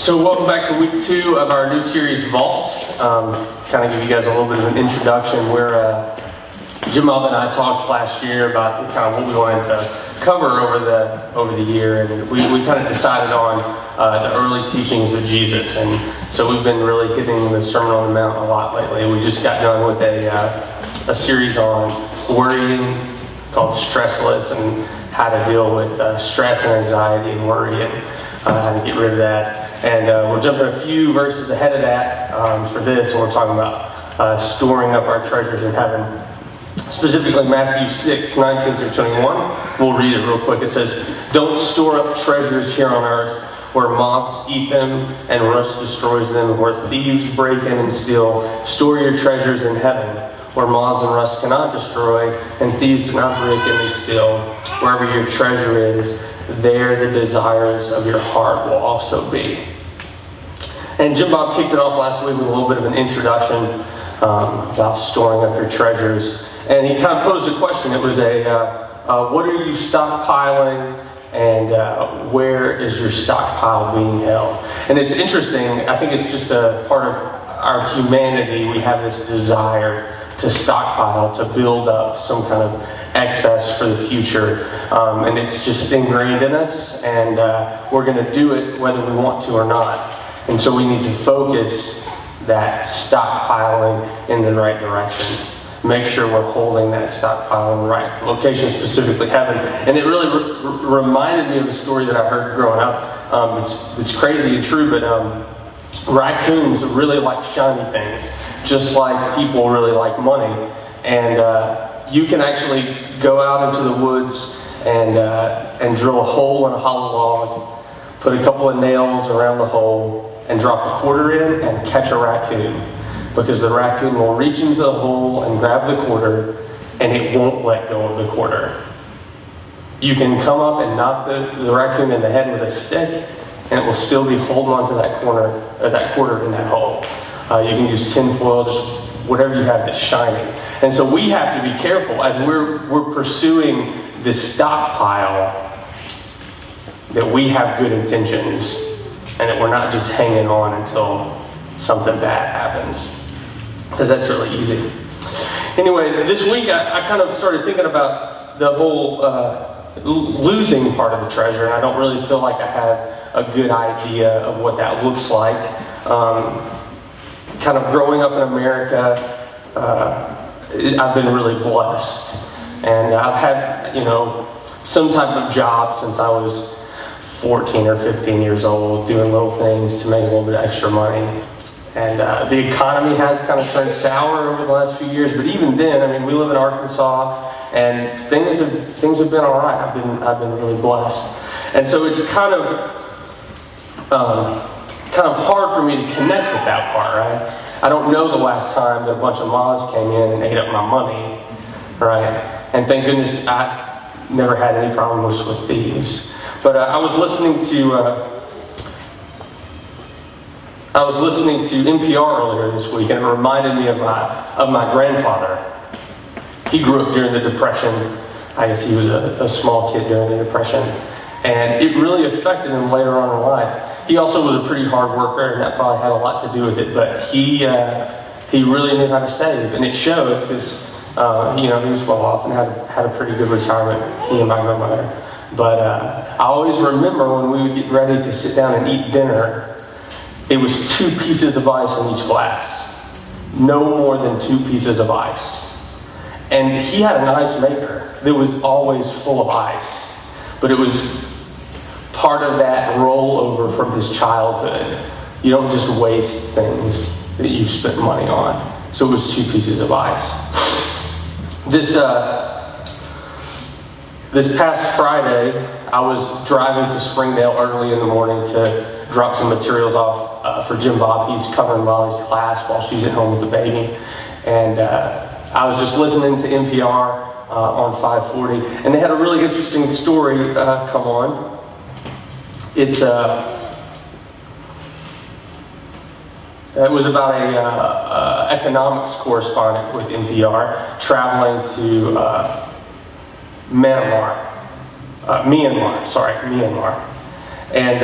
So welcome back to week 2 of our new series, Vault. Kind of give you guys a little bit of an introduction where Jim Bob and I talked last year about kind of what we wanted to cover over the year, and we kind of decided on the early teachings of Jesus. And so we've been really hitting the Sermon on the Mount a lot lately. We just got done with a series on worrying called Stressless, and how to deal with stress and anxiety and worry, and how to get rid of that. And we're jumping a few verses ahead of that for this, and we're talking about storing up our treasures in heaven. Specifically Matthew 6:19 through 21. We'll read it real quick. It says, "Don't store up treasures here on earth, where moths eat them and rust destroys them, and where thieves break in and steal. Store your treasures in heaven, where moths and rust cannot destroy, and thieves do not break in and steal. Wherever your treasure is, there the desires of your heart will also be." And Jim Bob kicked it off last week with a little bit of an introduction about storing up your treasures. And he kind of posed a question. It was what are you stockpiling, and where is your stockpile being held? And it's interesting. I think it's just a part of our humanity. We have this desire to stockpile, to build up some kind of excess for the future. And it's just ingrained in us, and we're going to do it whether we want to or not. And so we need to focus that stockpiling in the right direction. Make sure we're holding that stockpile in the right location, specifically heaven. And it really reminded me of a story that I heard growing up. It's crazy and true, but raccoons really like shiny things, just like people really like money. And you can actually go out into the woods and drill a hole in a hollow log, put a couple of nails around the hole, and drop a quarter in and catch a raccoon. Because the raccoon will reach into the hole and grab the quarter, and it won't let go of the quarter. You can come up and knock the raccoon in the head with a stick, and it will still be holding onto that quarter in that hole. You can use tin foil, just whatever you have that's shining. And so we have to be careful as we're pursuing this stockpile, that we have good intentions, and that we're not just hanging on until something bad happens, because that's really easy. Anyway, this week I kind of started thinking about the whole losing part of the treasure, and I don't really feel like I have a good idea of what that looks like. Kind of growing up in America, I've been really blessed, and I've had some type of job since I was 14 or 15 years old, doing little things to make a little bit of extra money. And the economy has kind of turned sour over the last few years, but even then, I mean, we live in Arkansas, and things have been all right. I've been really blessed, and so it's kind of hard for me to connect with that part, right? I don't know the last time that a bunch of moths came in and ate up my money, right? And thank goodness I never had any problems with thieves. But I was listening to NPR earlier this week, and it reminded me of my grandfather. He grew up during the Depression. I guess he was a small kid during the Depression, and it really affected him later on in life. He also was a pretty hard worker, and that probably had a lot to do with it. But he really knew how to save, and it showed because he was well off and had a pretty good retirement. He and my grandmother. But I always remember when we would get ready to sit down and eat dinner, it was 2 pieces of ice in each glass. No more than 2 pieces of ice. And he had an ice maker that was always full of ice. But it was part of that rollover from his childhood. You don't just waste things that you've spent money on. So it was 2 pieces of ice. This past Friday, I was driving to Springdale early in the morning to drop some materials off for Jim Bob. He's covering Molly's class while she's at home with the baby. And I was just listening to NPR on 540, and they had a really interesting story come on. It was about a economics correspondent with NPR traveling to Myanmar. And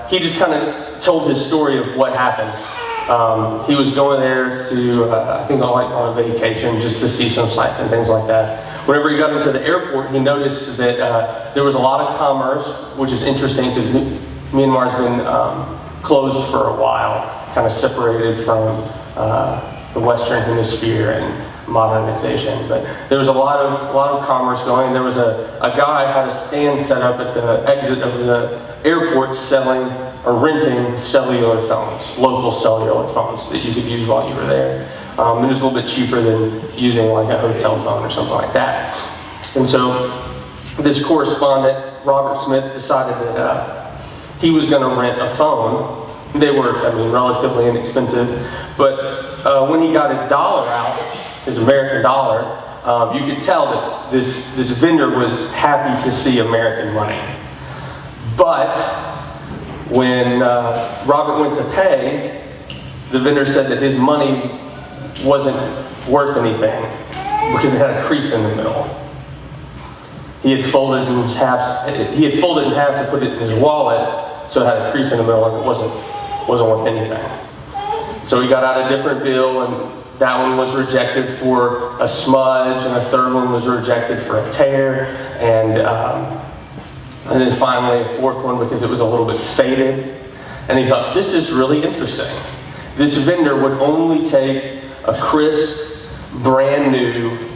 he just kind of of told his story of what happened. He was going there to, I think on a vacation, just to see some sights and things like that. Whenever he got into the airport, he noticed that there was a lot of commerce, which is interesting because Myanmar's been closed for a while, kind of separated from the Western Hemisphere and modernization. But there was a lot of commerce going. There was a guy had a stand set up at the exit of the airport selling or renting cellular phones, local cellular phones that you could use while you were there. It was a little bit cheaper than using like a hotel phone or something like that. And so this correspondent, Robert Smith, decided that he was going to rent a phone. They were, relatively inexpensive, but when he got his dollar out, his American dollar, you could tell that this vendor was happy to see American money. But when Robert went to pay, the vendor said that his money wasn't worth anything because it had a crease in the middle. He had folded in half to put it in his wallet, so it had a crease in the middle and it wasn't worth anything. So he got out a different bill, and that one was rejected for a smudge, and a third one was rejected for a tear, and then finally a fourth one because it was a little bit faded. And he thought, this is really interesting. This vendor would only take a crisp, brand new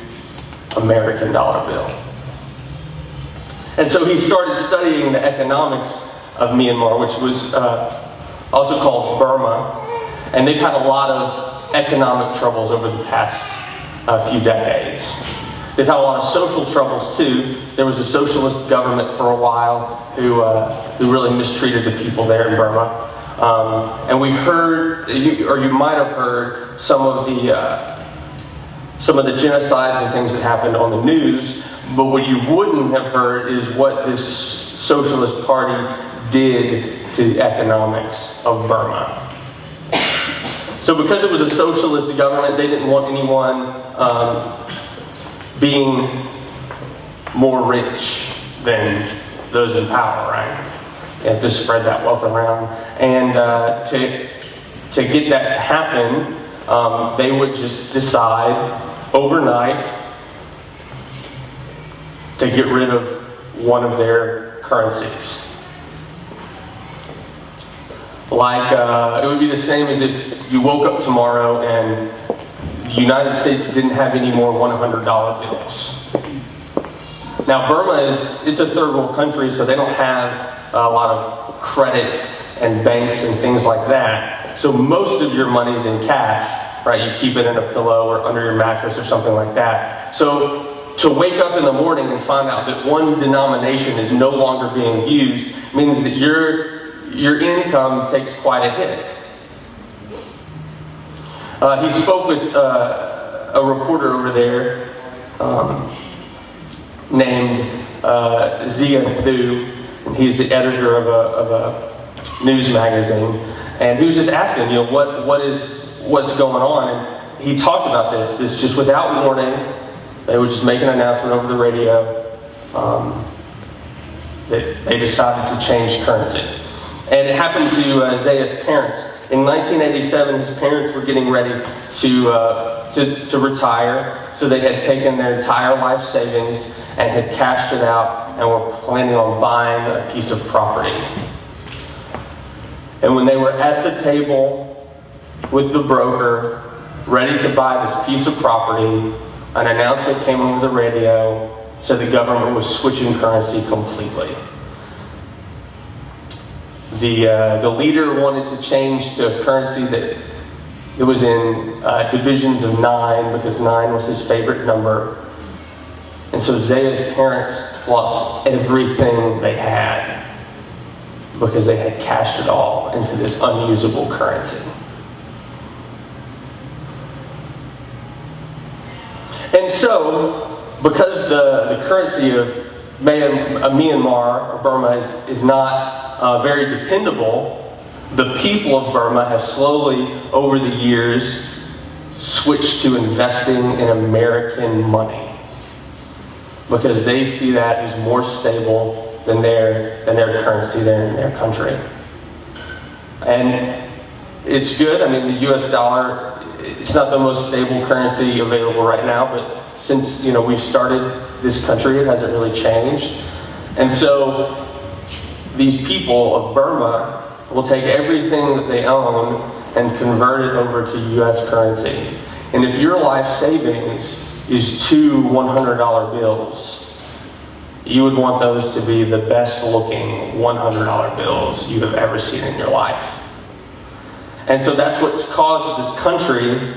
American dollar bill. And so he started studying the economics of Myanmar, which was also called Burma. And they've had a lot of economic troubles over the past few decades. They've had a lot of social troubles too. There was a socialist government for a while who really mistreated the people there in Burma. And we heard, or you might have heard, some of the genocides and things that happened on the news. But what you wouldn't have heard is what this socialist party did to the economics of Burma. So because it was a socialist government, they didn't want anyone being more rich than those in power, right? They have to spread that wealth around. And to get that to happen, they would just decide overnight to get rid of one of their currencies. Like, it would be the same as if you woke up tomorrow and the United States didn't have any more $100 bills. Now, Burma it's a third world country, so they don't have a lot of credit and banks and things like that. So most of your money's in cash, right? You keep it in a pillow or under your mattress or something like that. So to wake up in the morning and find out that one denomination is no longer being used means that your income takes quite a hit. He spoke with a reporter over there named Zia Thu, and he's the editor of a news magazine, and he was just asking, what's going on, and he talked about this just without warning. They would just make an announcement over the radio that they decided to change currency. And it happened to Zaya's parents. In 1987, his parents were getting ready to retire, so they had taken their entire life savings and had cashed it out and were planning on buying a piece of property. And when they were at the table with the broker, ready to buy this piece of property, an announcement came over the radio, said the government was switching currency completely. The leader wanted to change to a currency that it was in divisions of 9 because 9 was his favorite number. And so Zaya's parents lost everything they had because they had cashed it all into this unusable currency. And so, because the currency of Myanmar or Burma is not very dependable, the people of Burma have slowly, over the years, switched to investing in American money because they see that as more stable than their currency there in their country. And it's good. I mean, the US dollar, it's not the most stable currency available right now, but since, we've started this country, it hasn't really changed. And so these people of Burma will take everything that they own and convert it over to US currency. And if your life savings is 2 $100 bills, you would want those to be the best looking $100 bills you have ever seen in your life. And so that's what caused this country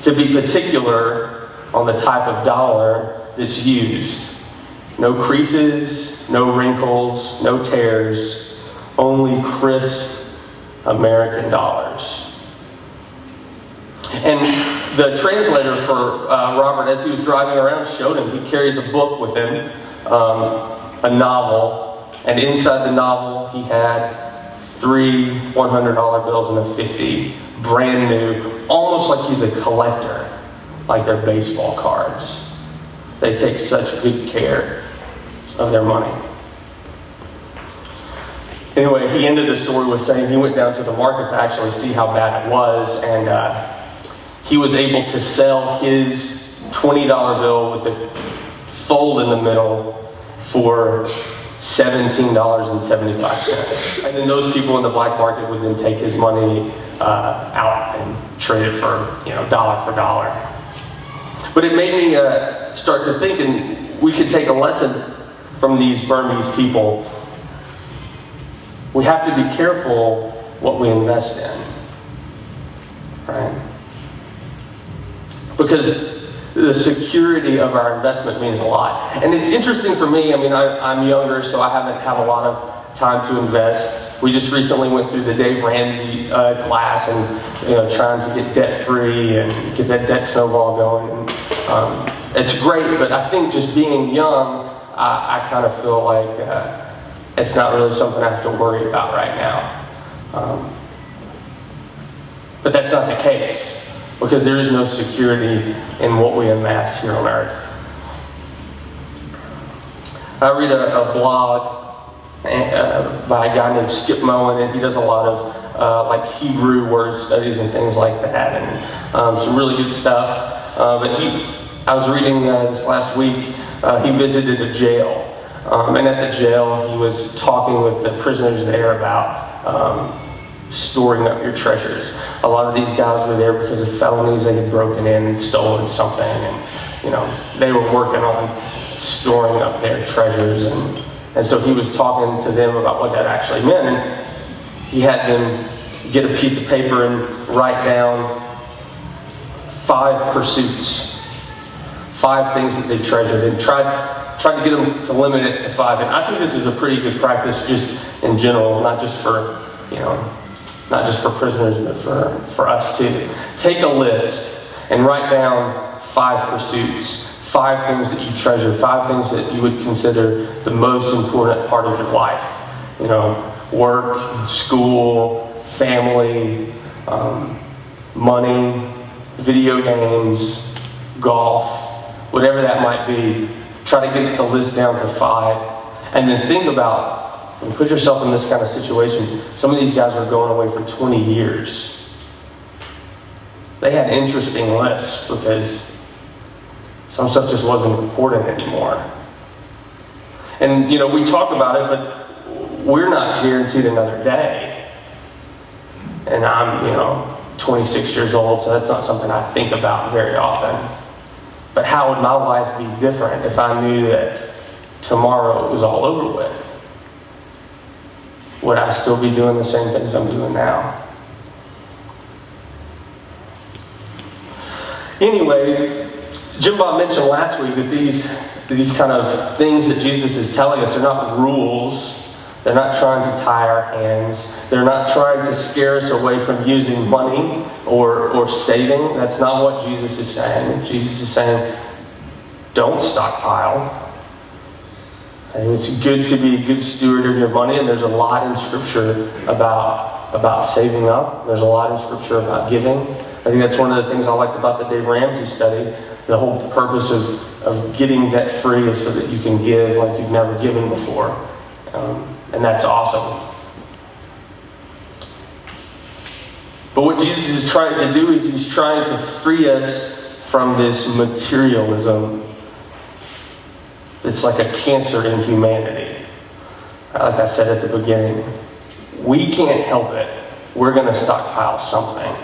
to be particular on the type of dollar that's used. No creases, no wrinkles, no tears, only crisp American dollars. And the translator for Robert, as he was driving around, showed him. He carries a book with him, a novel, and inside the novel he had 3 $100 bills and a 50, brand new, almost like he's a collector, like they're baseball cards. They take such good care of their money. Anyway, he ended the story with saying he went down to the market to actually see how bad it was, and he was able to sell his $20 bill with the fold in the middle for $17.75. And then those people in the black market would then take his money out and trade it for, dollar for dollar. But it made me start to think, and we could take a lesson from these Burmese people. We have to be careful what we invest in, right? Because the security of our investment means a lot. And it's interesting for me, I'm younger, so I haven't had a lot of time to invest. We just recently went through the Dave Ramsey class and, trying to get debt-free and get that debt snowball going. And, it's great, but I think just being young, I kind of feel like it's not really something I have to worry about right now. But that's not the case, because there is no security in what we amass here on earth. I read a blog by a guy named Skip Moen, and he does a lot of Hebrew word studies and things like that, and some really good stuff. But I was reading this last week, he visited a jail. And at the jail, he was talking with the prisoners there about storing up your treasures. A lot of these guys were there because of felonies. They had broken in and stolen something, and they were working on storing up their treasures. And so he was talking to them about what that actually meant. And he had them get a piece of paper and write down 5 pursuits, 5 things that they treasured, and tried to get them to limit it to 5. And I think this is a pretty good practice just in general, not just for prisoners, but for us too. Take a list and write down 5 pursuits, 5 things that you treasure, 5 things that you would consider the most important part of your life. Work, school, family, money, video games, golf, whatever that might be. Try to get the list down to 5, and then think about, and put yourself in this kind of situation. Some of these guys were going away for 20 years. They had interesting lists because some stuff just wasn't important anymore. And we talk about it, but we're not guaranteed another day. And I'm 26 years old, so that's not something I think about very often. But how would my life be different if I knew that tomorrow it was all over with? Would I still be doing the same things I'm doing now? Anyway, Jim Bob mentioned last week that these kind of things that Jesus is telling us, they're not rules. They're not trying to tie our hands. They're not trying to scare us away from using money or saving. That's not what Jesus is saying. Jesus is saying, don't stockpile. And it's good to be a good steward of your money, and there's a lot in Scripture about saving up. There's a lot in Scripture about giving. I think that's one of the things I liked about the Dave Ramsey study. The whole purpose of getting debt-free is so that you can give like you've never given before. And that's awesome. But what Jesus is trying to do is he's trying to free us from this materialism. It's like a cancer in humanity. Like I said at the beginning, we can't help it. We're going to stockpile something.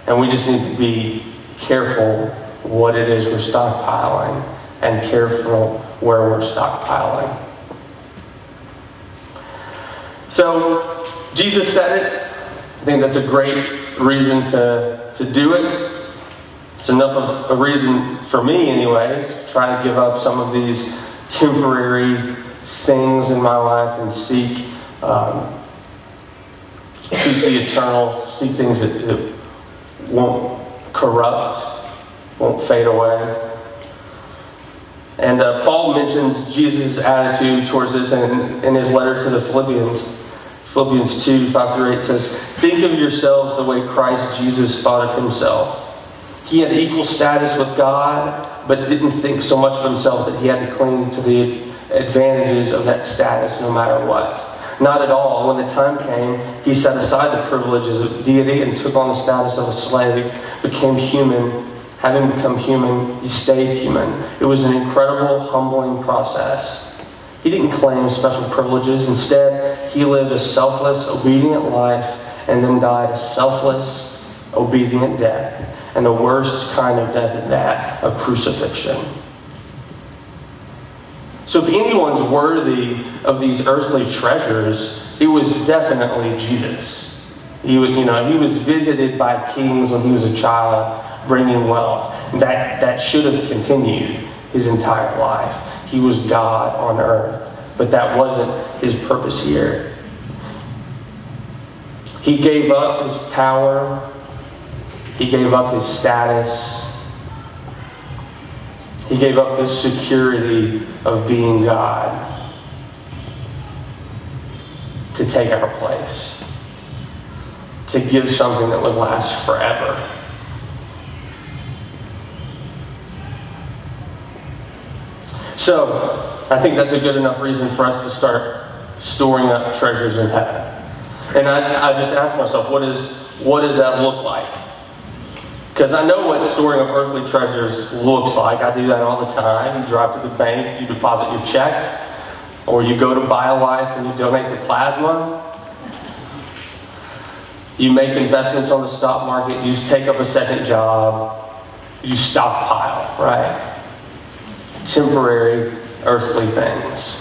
And we just need to be careful what it is we're stockpiling and careful where we're stockpiling. So, Jesus said it. I think that's a great reason to do it. It's enough of a reason for me anyway, to try to give up some of these temporary things in my life and seek the eternal, seek things that won't corrupt, won't fade away. And Paul mentions Jesus' attitude towards this in his letter to the Philippians. Philippians 2, 5-8 says, "Think of yourselves the way Christ Jesus thought of himself. He had equal status with God, but didn't think so much of himself that he had to cling to the advantages of that status no matter what. Not at all. When the time came, he set aside the privileges of deity and took on the status of a slave, became human. Having become human, he stayed human. It was an incredible, humbling process. He didn't claim special privileges. Instead, he lived a selfless, obedient life and then died a selfless, obedient death. And the worst kind of death at that, a crucifixion." So if anyone's worthy of these earthly treasures, it was definitely Jesus. He was visited by kings when he was a child, bringing wealth. That should have continued his entire life. He was God on earth, but that wasn't his purpose here. He gave up his power. He gave up his status. He gave up his security of being God to take our place, to give something that would last forever. So, I think that's a good enough reason for us to start storing up treasures in heaven. And I just ask myself, what does that look like? Because I know what storing up earthly treasures looks like. I do that all the time. You drive to the bank, you deposit your check, or you go to BioLife and you donate the plasma. You make investments on the stock market. You take up a second job. You stockpile, right? Temporary earthly things.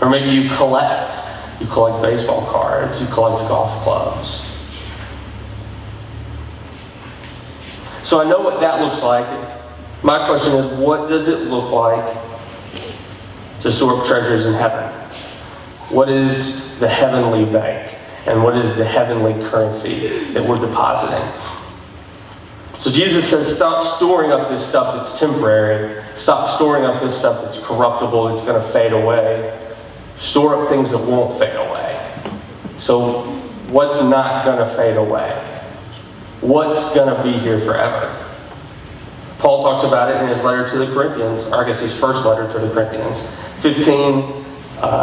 Or maybe you collect. You collect baseball cards. You collect golf clubs. So I know what that looks like. My question is, what does it look like to store up treasures in heaven? What is the heavenly bank? And what is the heavenly currency that we're depositing? So Jesus says, stop storing up this stuff that's temporary. Stop storing up this stuff that's corruptible, that's going to fade away. Store up things that won't fade away. So what's not going to fade away? What's going to be here forever? Paul talks about it in his letter to the Corinthians, or I guess his first letter to the Corinthians, 15,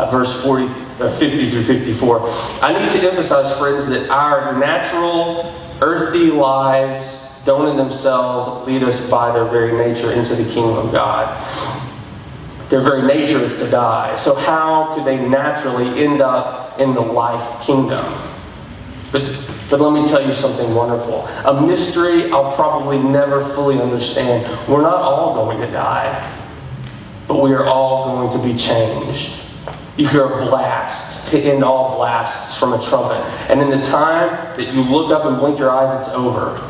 verse 50 through 54. I need to emphasize, friends, that our natural, earthly lives don't in themselves lead us by their very nature into the kingdom of God. Their very nature is to die. So how could they naturally end up in the life kingdom? But let me tell you something wonderful. A mystery I'll probably never fully understand. We're not all going to die, but we are all going to be changed. You hear a blast to end all blasts from a trumpet. And in the time that you look up and blink your eyes, it's over.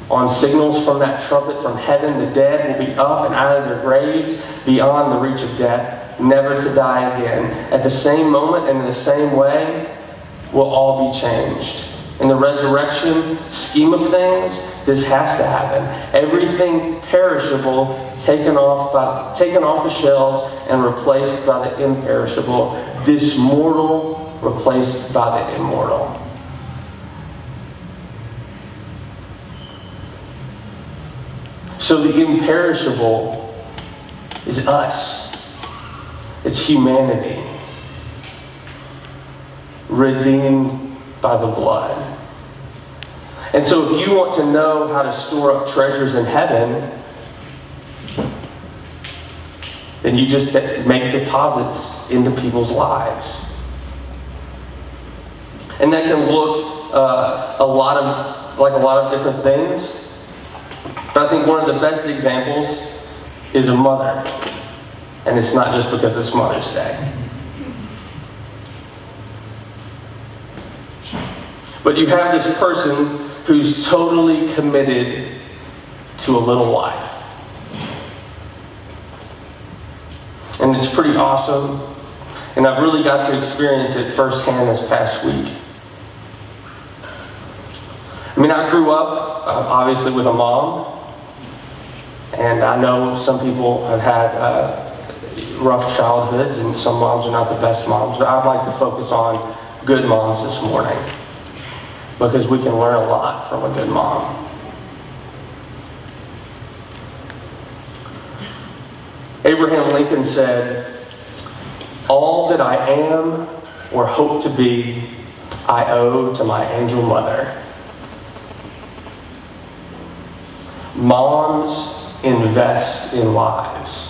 On signals from that trumpet from heaven, the dead will be up and out of their graves beyond the reach of death, never to die again. At the same moment and in the same way, we'll all be changed. In the resurrection scheme of things, this has to happen. Everything perishable taken off the shelves and replaced by the imperishable. This mortal replaced by the immortal. So the imperishable is us. It's humanity. Redeemed by the blood. And so if you want to know how to store up treasures in heaven, then you just make deposits into people's lives. And that can look a lot of different things. But I think one of the best examples is a mother. And it's not just because it's Mother's Day. But you have this person who's totally committed to a little life. And it's pretty awesome. And I've really got to experience it firsthand this past week. I mean, I grew up, obviously, with a mom. And I know some people have had rough childhoods, and some moms are not the best moms. But I'd like to focus on good moms this morning, because we can learn a lot from a good mom. Abraham Lincoln said, "All that I am or hope to be, I owe to my angel mother." Moms invest in lives.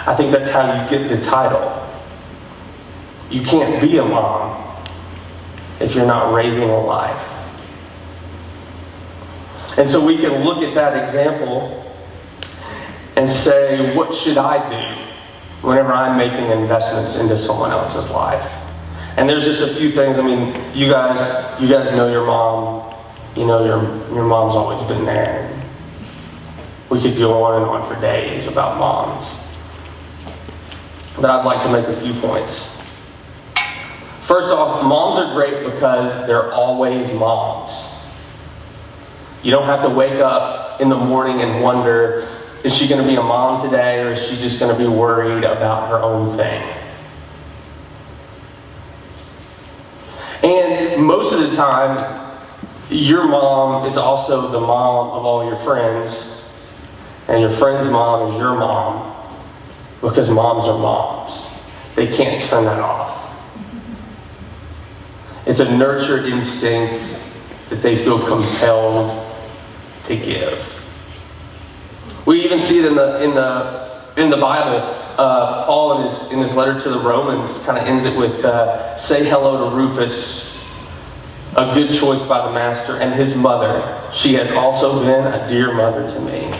I think that's how you get the title. You can't be a mom if you're not raising a life. And so we can look at that example and say, what should I do whenever I'm making investments into someone else's life? And there's just a few things. I mean, you guys know your mom. You know your mom's always been there. We could go on and on for days about moms. But I'd like to make a few points. First off, moms are great because they're always moms. You don't have to wake up in the morning and wonder, is she going to be a mom today, or is she just going to be worried about her own thing? And most of the time, your mom is also the mom of all your friends, and your friend's mom is your mom, because moms are moms. They can't turn that off. It's a nurtured instinct that they feel compelled to give. We even see it in the Bible. Paul in his letter to the Romans kind of ends it with, "Say hello to Rufus, a good choice by the master, and his mother. She has also been a dear mother to me."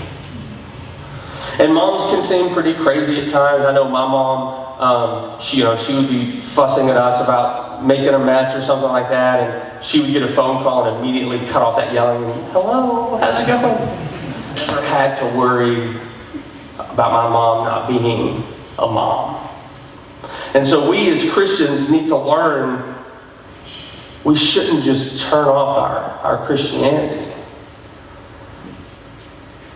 And moms can seem pretty crazy at times. I know my mom, she would be fussing at us about making a mess or something like that, and she would get a phone call and immediately cut off that yelling and, "Hello, how's it going?" Never had to worry about my mom not being a mom. And so we as Christians need to learn we shouldn't just turn off our Christianity.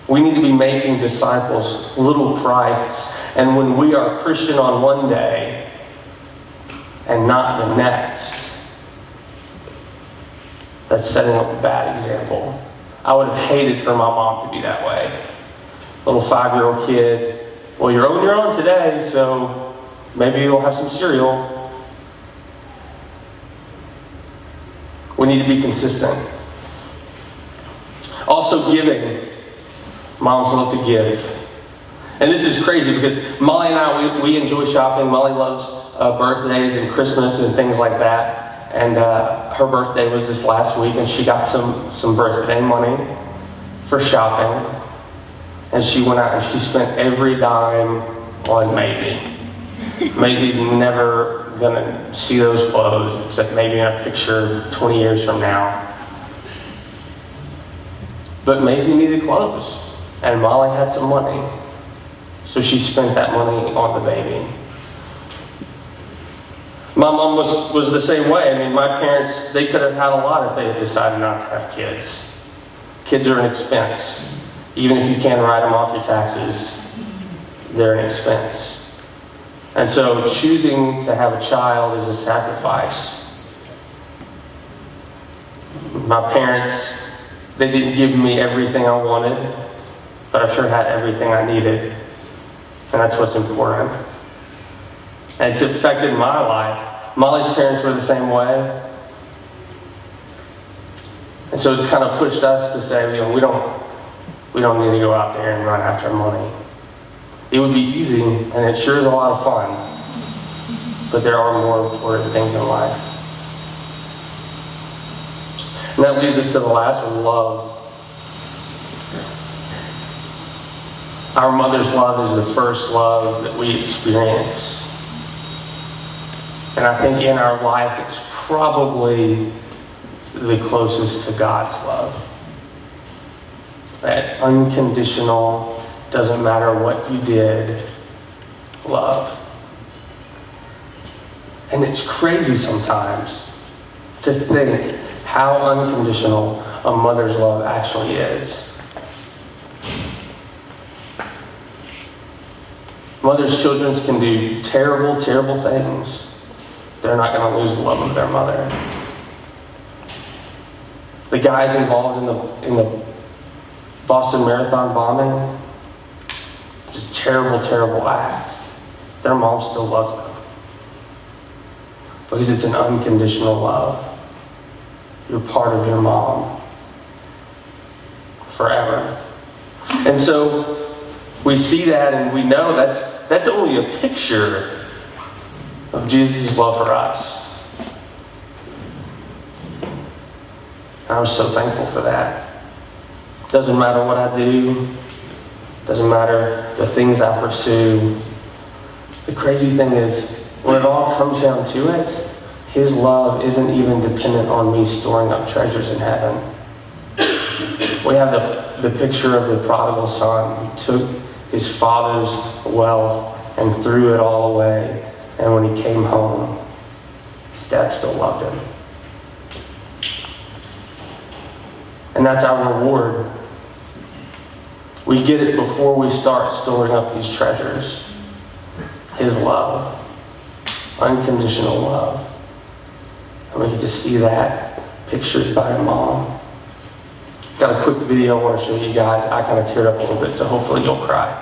We need to be making disciples, little Christs. And when we are Christian on one day and not the next, that's setting up a bad example. I would have hated for my mom to be that way. Little 5-year-old kid, well, you're on your own today, so maybe you'll have some cereal. We need to be consistent. Also, giving. Moms love to give. And this is crazy because Molly and I, we enjoy shopping. Molly loves birthdays and Christmas and things like that. And her birthday was this last week, and she got some birthday money for shopping. And she went out and she spent every dime on Maisie. Maisie's never going to see those clothes, except maybe in a picture 20 years from now. But Maisie needed clothes, and Molly had some money. So she spent that money on the baby. My mom was the same way. I mean, my parents, they could have had a lot if they had decided not to have kids. Kids are an expense. Even if you can write them off your taxes, they're an expense. And so choosing to have a child is a sacrifice. My parents, they didn't give me everything I wanted, but I sure had everything I needed. And that's what's important. And it's affected my life Molly's parents were the same way. And so it's kind of pushed us to say, we don't need to go out there and run after money. It would be easy, and it sure is a lot of fun, but there are more important things in life. And that leads us to the last one, love. Our mother's love is the first love that we experience. And I think in our life, it's probably the closest to God's love. That unconditional, doesn't matter what you did, love. And it's crazy sometimes to think how unconditional a mother's love actually is. Mother's children can do terrible, terrible things. They're not going to lose the love of their mother. The guys involved in the Boston Marathon bombing, just terrible, terrible act. Their mom still loves them. Because it's an unconditional love. You're part of your mom forever. And so we see that and we know that's only a picture of Jesus' love for us. And I'm so thankful for that. Doesn't matter what I do. Doesn't matter the things I pursue. The crazy thing is, when it all comes down to it, His love isn't even dependent on me storing up treasures in heaven. We have the picture of the prodigal son who took his father's wealth and threw it all away. And when he came home, his dad still loved him. And that's our reward. We get it before we start storing up these treasures. His love. Unconditional love. And we get to see that pictured by a mom. Got a quick video I want to show you guys. I kind of teared up a little bit, so hopefully you'll cry.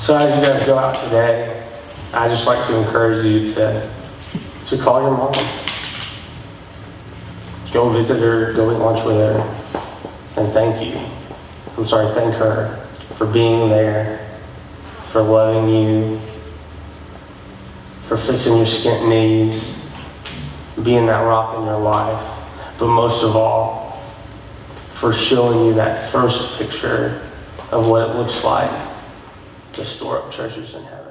So as you guys go out today, I just like to encourage you to call your mom. Go visit her, go eat lunch with her, and thank her for being there, for loving you, for fixing your skint knees, being that rock in your life, but most of all, for showing you that first picture of what it looks like to store up treasures in heaven.